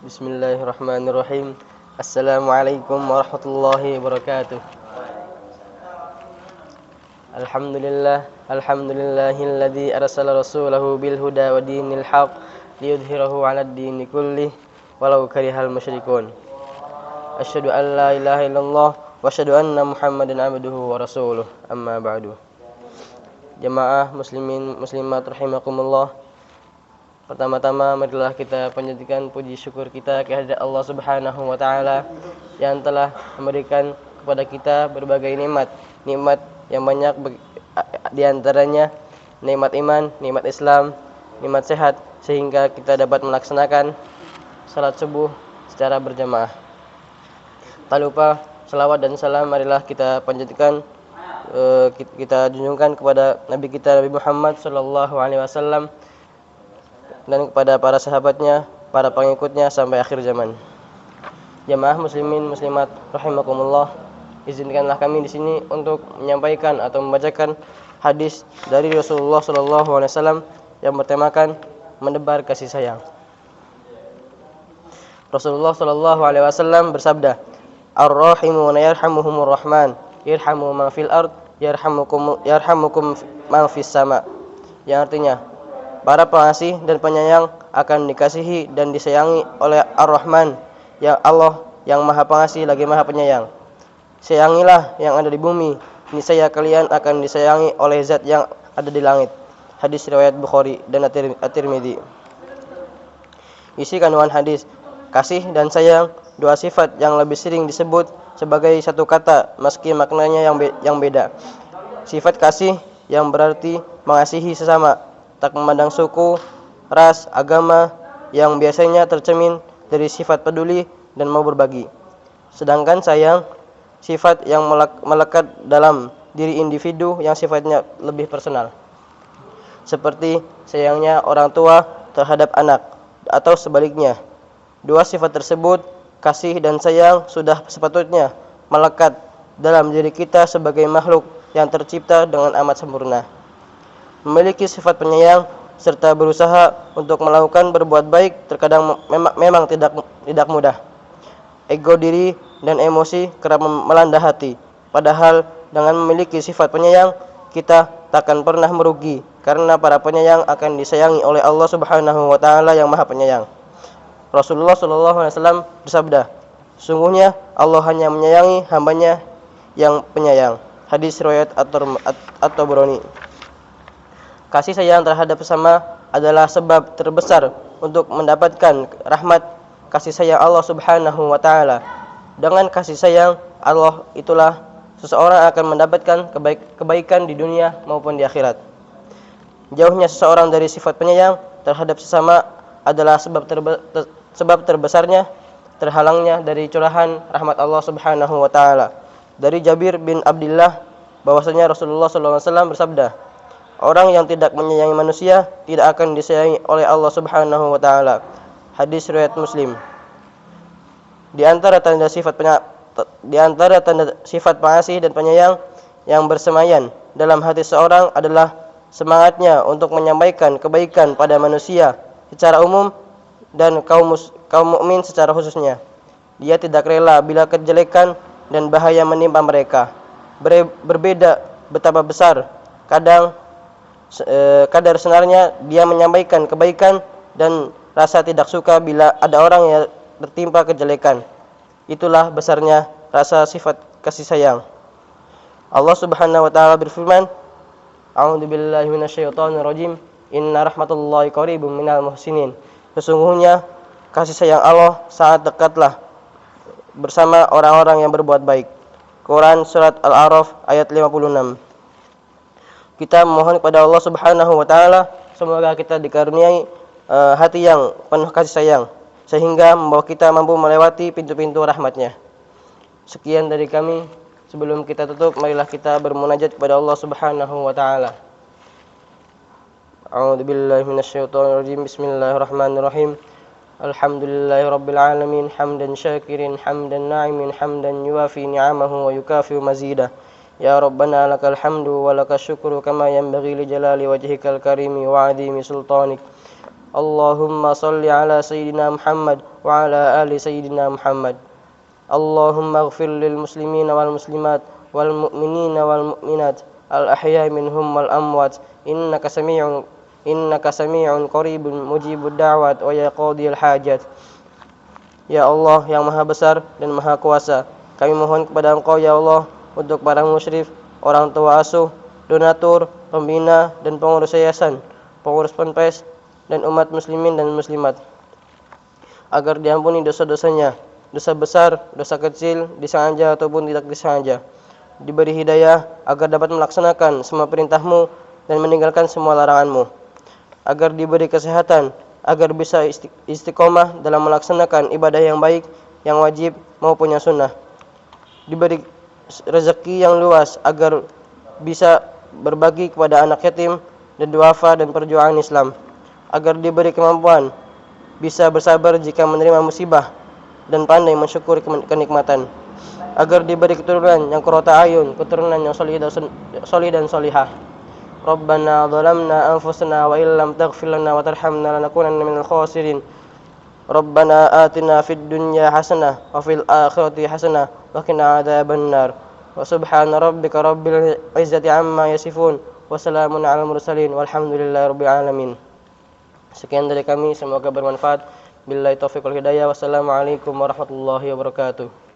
Bismillahirrahmanirrahim. Assalamualaikum warahmatullahi wabarakatuh. Alhamdulillahilladzi arsala rasulahu bil huda wa dinil haq liyudhhirahu 'alad dini kullih walau karihal musyrikun. Asyhadu an la ilaha illallah wa asyhadu anna Muhammadan abduhu wa rasuluh. Amma ba'du. Jamaah muslimin muslimat rahimakumullah. Pertama-tama marilah kita panjatkan puji syukur kita kehadirat Allah Subhanahu wa taala yang telah memberikan kepada kita berbagai nikmat yang banyak, di antaranya nikmat iman, nikmat Islam, nikmat sehat, sehingga kita dapat melaksanakan salat subuh secara berjamaah. Tak lupa salawat dan salam marilah kita panjatkan, kita junjungkan kepada Nabi kita Nabi Muhammad sallallahu alaihi wasallam dan kepada para sahabatnya, para pengikutnya sampai akhir zaman. Jamaah muslimin muslimat rahimakumullah, izinkanlah kami di sini untuk menyampaikan atau membacakan hadis dari Rasulullah sallallahu alaihi wasallam yang bertemakan menebar kasih sayang. Rasulullah sallallahu alaihi wasallam bersabda, "Ar-rahimuna yarhamuhumur rahman, irhamu man fil ard yarhamukum man fis sama." Yang artinya, para pengasih dan penyayang akan dikasihi dan disayangi oleh Ar-Rahman, ya Allah yang Maha Pengasih lagi Maha Penyayang. Sayangilah yang ada di bumi, niscaya kalian akan disayangi oleh Zat yang ada di langit. Hadis riwayat Bukhari dan At-Tirmidzi. Isi kandungan hadis: kasih dan sayang, dua sifat yang lebih sering disebut sebagai satu kata meski maknanya yang beda. Sifat kasih yang berarti mengasihi sesama, tak memandang suku, ras, agama, yang biasanya tercermin dari sifat peduli dan mau berbagi. Sedangkan sayang, sifat yang melekat dalam diri individu yang sifatnya lebih personal, seperti sayangnya orang tua terhadap anak, atau sebaliknya. Dua sifat tersebut, kasih dan sayang, sudah sepatutnya melekat dalam diri kita sebagai makhluk yang tercipta dengan amat sempurna. Memiliki sifat penyayang serta berusaha untuk melakukan berbuat baik terkadang memang tidak mudah. Ego diri dan emosi kerap melanda hati. Padahal dengan memiliki sifat penyayang, kita takkan pernah merugi karena para penyayang akan disayangi oleh Allah Subhanahu wa taala yang Maha Penyayang. Rasulullah sallallahu alaihi wasallam bersabda, "Sungguhnya Allah hanya menyayangi hambanya yang penyayang." Hadis riwayat At-Tabrani. Kasih sayang terhadap sesama adalah sebab terbesar untuk mendapatkan rahmat kasih sayang Allah Subhanahu wa taala. Dengan kasih sayang Allah itulah seseorang akan mendapatkan kebaikan di dunia maupun di akhirat. Jauhnya seseorang dari sifat penyayang terhadap sesama adalah sebab terbesarnya terhalangnya dari curahan rahmat Allah Subhanahu wa taala. Dari Jabir bin Abdullah bahwasanya Rasulullah sallallahu alaihi wasallam bersabda, orang yang tidak menyayangi manusia tidak akan disayangi oleh Allah Subhanahu wa taala. Hadis riwayat Muslim. Di antara tanda sifat pengasih dan penyayang yang bersemayan dalam hati seorang adalah semangatnya untuk menyampaikan kebaikan pada manusia secara umum dan kaum mukmin secara khususnya. Dia tidak rela bila kejelekan dan bahaya menimpa mereka. Berbeda betapa besar kadar senarnya dia menyampaikan kebaikan dan rasa tidak suka bila ada orang yang tertimpa kejelekan. Itulah besarnya rasa sifat kasih sayang. Allah Subhanahu wa taala berfirman, "A'udzubillahi minasyaitonirrajim. Inna rahmatullahi qaribum minal muhsinin." Sesungguhnya kasih sayang Allah sangat dekatlah bersama orang-orang yang berbuat baik. Quran surat Al-A'raf ayat 56. Kita memohon kepada Allah Subhanahu wa taala semoga kita dikaruniai hati yang penuh kasih sayang sehingga membawa kita mampu melewati pintu-pintu rahmat-Nya. Sekian dari kami. Sebelum kita tutup, marilah kita bermunajat kepada Allah Subhanahu wa taala. A'udzubillahi minasyaitonirrajim. Bismillahirrahmanirrahim. Alhamdulillahirabbil alamin hamdan syakirin hamdan na'imin hamdan yuwafi ni'amahu wa yukafi mazidah. Ya Rabbana lakal hamdu wa lakal syukru kama yanbaghi li jalali wajhikal karimi wa 'azimi sultanik. Allahumma salli ala sayyidina Muhammad wa ala ali sayyidina Muhammad. Allahumma ighfir lil muslimina wal muslimat wal mu'minina wal mu'minat al ahya'i minhum wal amwat innaka sami'un qaribun mujibud da'wat wa ya qadiyal hajat. Ya Allah yang maha besar dan maha kuasa, kami mohon kepada Engkau ya Allah untuk para musyrif, orang tua asuh, donatur, pembina dan pengurus yayasan, pengurus ponpes dan umat muslimin dan muslimat, agar diampuni dosa-dosanya, dosa besar, dosa kecil, disengaja ataupun tidak disengaja, diberi hidayah agar dapat melaksanakan semua perintah-Mu dan meninggalkan semua larangan-Mu, agar diberi kesehatan, agar bisa istiqomah dalam melaksanakan ibadah yang baik, yang wajib maupun yang sunnah, diberi rezeki yang luas agar bisa berbagi kepada anak yatim dan duafa dan perjuangan Islam, agar diberi kemampuan bisa bersabar jika menerima musibah dan pandai mensyukuri kenikmatan, agar diberi keturunan yang qurrata ayun, keturunan yang solih dan solihah. Rabbana zalamna anfusana wa illam taghfir lana wa tarhamna lanakunanna minal khasirin. Rabbana atina fid dunya hasanah wa fil akhirati hasanah wa qina adzabannar. Wa subhana rabbika rabbil izzati amma yasifun wa salamun alal mursalin walhamdulillahi rabbil alamin. Sekian dari kami, semoga bermanfaat. Billahi taufiq wal hidayah. Wassalamualaikum warahmatullahi wabarakatuh.